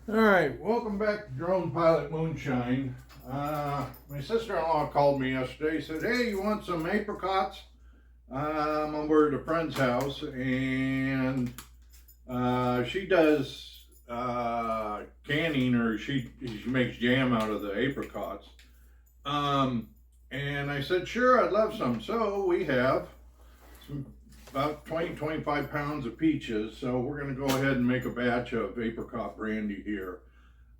Alright, welcome back to Drone Pilot Moonshine. My sister-in-law called me yesterday, said, hey, you want some apricots? I'm over at a friend's house, and she does canning, or she makes jam out of the apricots. And I said, sure, I'd love some. So we have about 25 pounds of peaches, so we're going to go ahead and make a batch of apricot brandy here.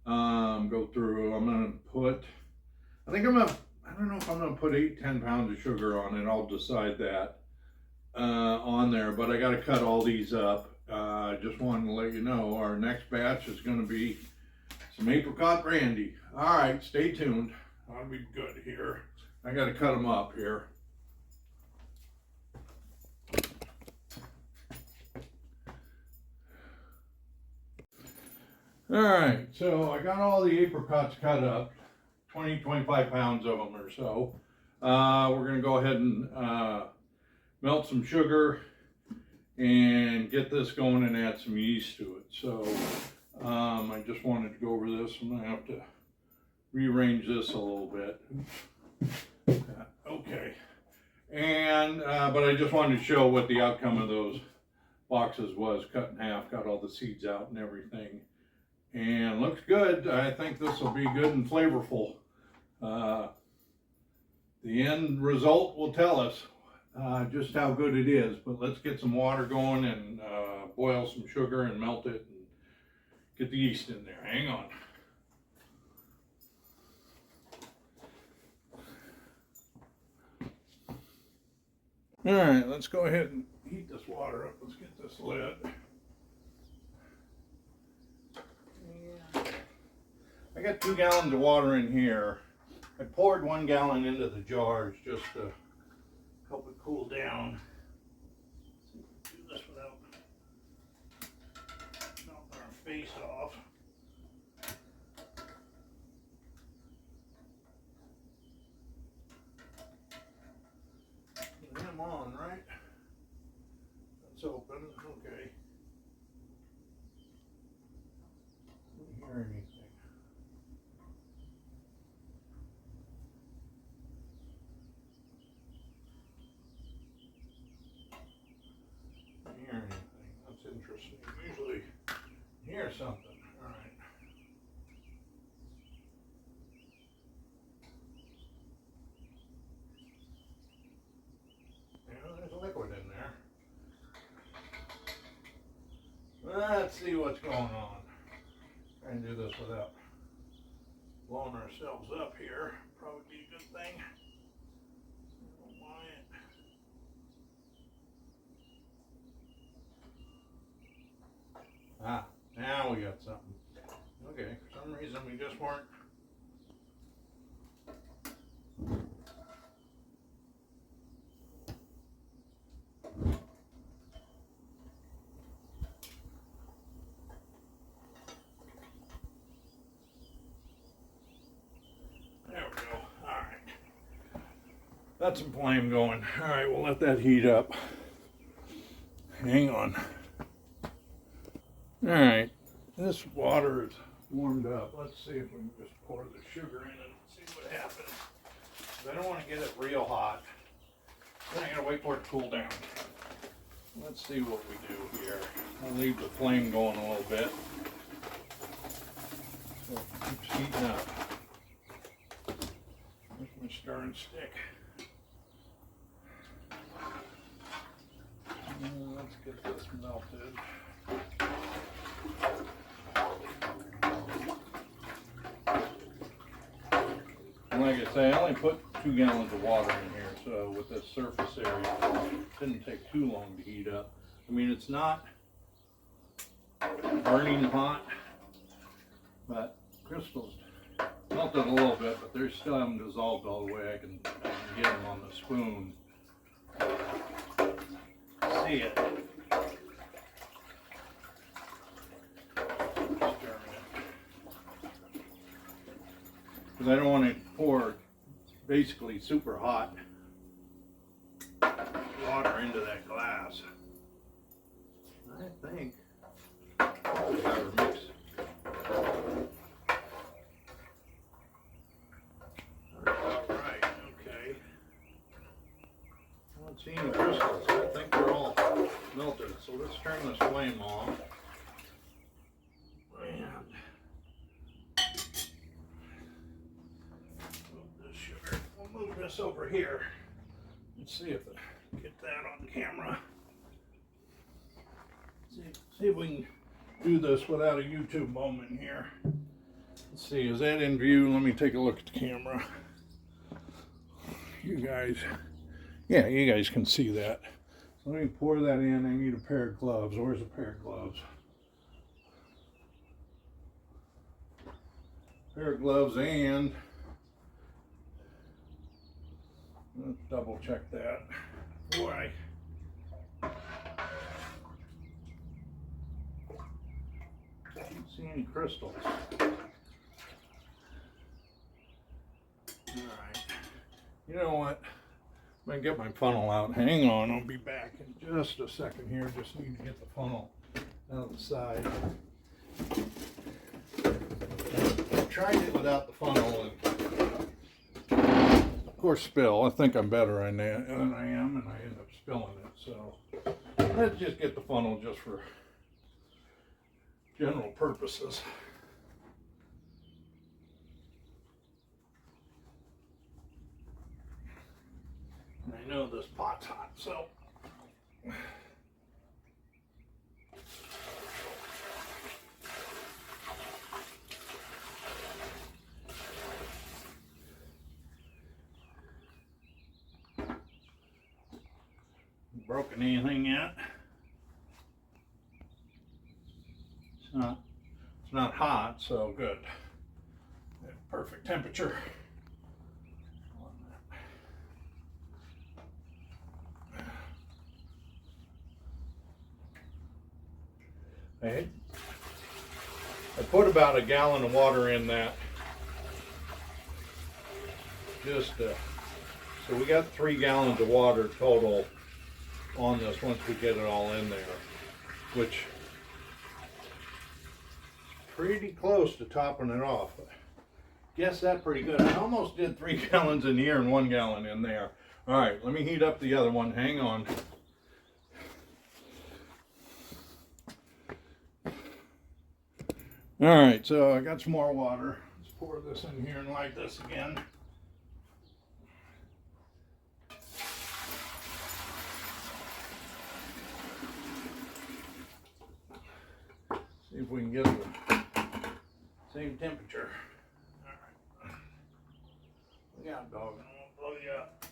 Go through, I'm going to put, I don't know if I'm going to put 8-10 pounds of sugar on it. I'll decide that on there, but I got to cut all these up. Just wanted to let you know our next batch is going to be some apricot brandy. All right, stay tuned. That'll be good here. I got to cut them up here. Alright, so I got all the apricots cut up, 25 pounds of them or so. We're going to go ahead and melt some sugar and get this going and add some yeast to it. So I just wanted to go over this. I'm going to have to rearrange this a little bit. Okay. And but I just wanted to show what the outcome of those boxes was. Cut in half, got all the seeds out and everything. And looks good. I think this will be good and flavorful. The end result will tell us just how good it is. But let's get some water going and boil some sugar and melt it and get the yeast in there. Hang on. All right, let's go ahead and heat this water up. Let's get this lid. I got 2 gallons of water in here. I poured 1 gallon into the jars just to help it cool down. Let's see if we can do this without knocking our face off. I'm on, right? That's open. Okay. Don't hear anything. Hear anything. That's interesting. Usually hear something. All right. Yeah, there's a liquid in there. Let's see what's going on. Try and do this without blowing ourselves up here. Probably be a good thing. I don't want it. Ah, now we got something. Okay, for some reason we just weren't. There we go. All right. Got some flame going. All right, we'll let that heat up. Hang on. All right, this water is warmed up. Let's see if we can just pour the sugar in and see what happens. I don't want to get it real hot. Then I gotta wait for it to cool down. Let's see what we do here. I'll leave the flame going a little bit. So it keeps heating up. There's my stirring stick. Let's get this melted. And like I say, I only put 2 gallons of water in here, so with this surface area, it didn't take too long to heat up. I mean, it's not burning hot, but crystals melted a little bit, but they still haven't dissolved all the way. I can get them on the spoon. See it. Because I don't want to pour basically super hot water into that glass. I think we got our mix turn this flame off. And move this sugar. We'll move this over here. Let's see if I get that on camera. See if we can do this without a YouTube moment here. Let's see, is that in view? Let me take a look at the camera. You guys, yeah, you guys can see that. So let me pour that in. I need a pair of gloves. Where's a pair of gloves? Pair of gloves, and let's double check that before I don't see any crystals. Alright. You know what? I'm going to get my funnel out. Hang on, I'll be back in just a second here. Just need to get the funnel out of the side. I tried it without the funnel and of course spill. I think I'm better than I am, and I end up spilling it. So let's just get the funnel just for general purposes. And I know this pot's hot, so broken anything yet? It's not hot, so good. Perfect temperature. I put about a gallon of water in that. So we got 3 gallons of water total on this once we get it all in there, which is pretty close to topping it off. Guess that's pretty good. I almost did 3 gallons in here and 1 gallon in there. All right, let me heat up the other one. Hang on. All right, so I got some more water. Let's pour this in here and light this again. See if we can get the same temperature. All right. Look out, dog. I'm gonna blow you up.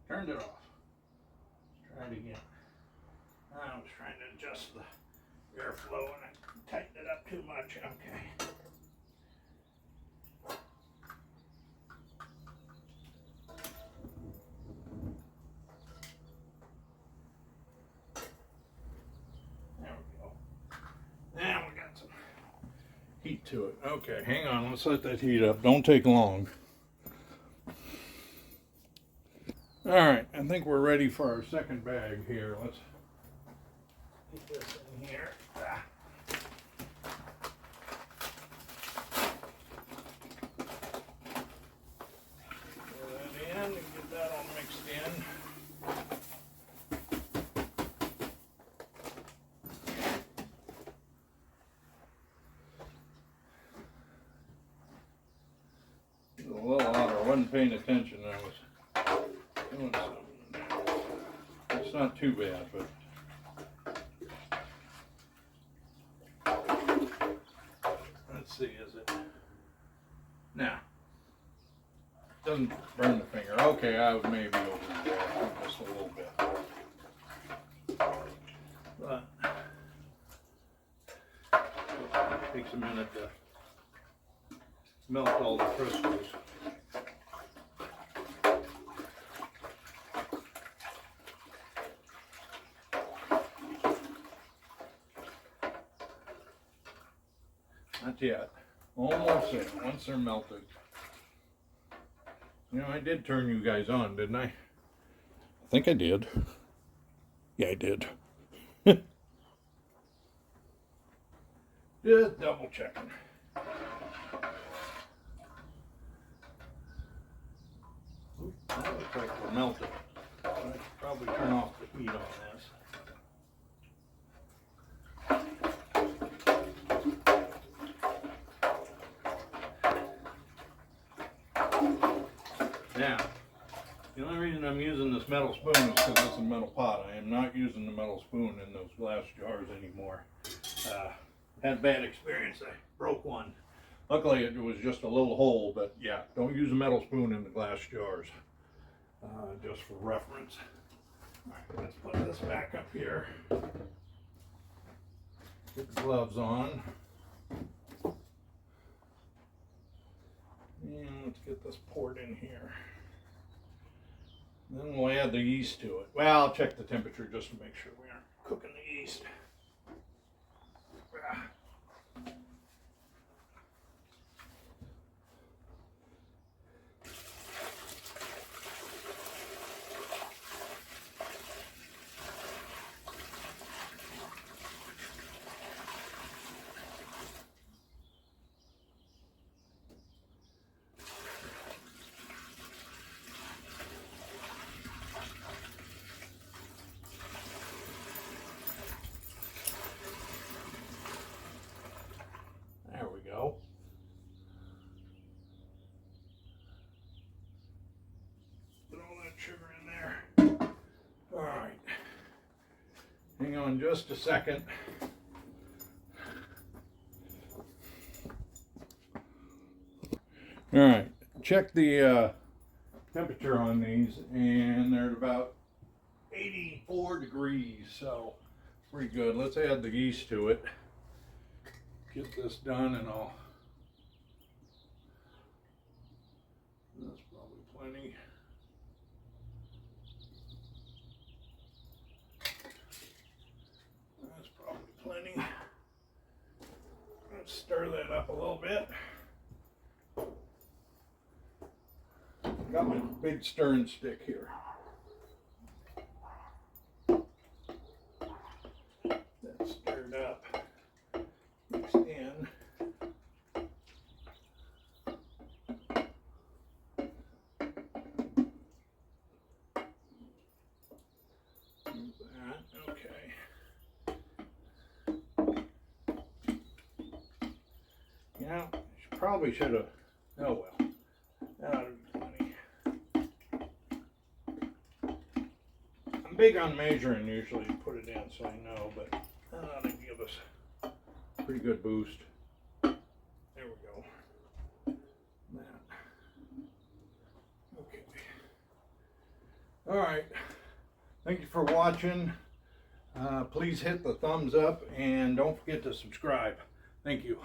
Turned it off. Let's try it again. I was trying to adjust the airflow and I tightened it up too much. Okay. There we go. Now we got some heat to it. Okay, hang on. Let's let that heat up. Don't take long. All right, I think we're ready for our second bag here. Let's get this in here. Pour that in and get that all mixed in. A little hotter. I wasn't paying attention. I was doing something. It's not too bad, but let's see, is it? Now, doesn't burn the finger. Okay, I was maybe over there just a little bit. But it takes a minute to melt all the crystals. Not yet. Almost there. Once they're melted. You know, I did turn you guys on, didn't I? think I did. Yeah, I did. Just double checking. Ooh, that looks like we're melted. I should probably turn off the heat on this. Now, the only reason I'm using this metal spoon is because it's a metal pot. I am not using the metal spoon in those glass jars anymore. Had a bad experience. I broke one. Luckily, it was just a little hole, but yeah, don't use a metal spoon in the glass jars. Just for reference. All right, let's put this back up here. Get the gloves on. And let's get this poured in here. Then we'll add the yeast to it. Well, I'll check the temperature just to make sure we aren't cooking the yeast. There we go. Put all that sugar in there. All right. Hang on just a second. All right. Check the temperature on these, and they're at about 84 degrees, so pretty good. Let's add the yeast to it. Get this done, and that's probably plenty. That's probably plenty. Let's stir that up a little bit. Got my big stirring stick here. That's stirred up. Mixed in. That, okay. Yeah, probably should have. Oh well. That ought to be plenty. I'm big on measuring usually to put it in so I know, but that ought to give us a pretty good boost. There we go. That. Okay. All right. Thank you for watching. Please hit the thumbs up and don't forget to subscribe. Thank you.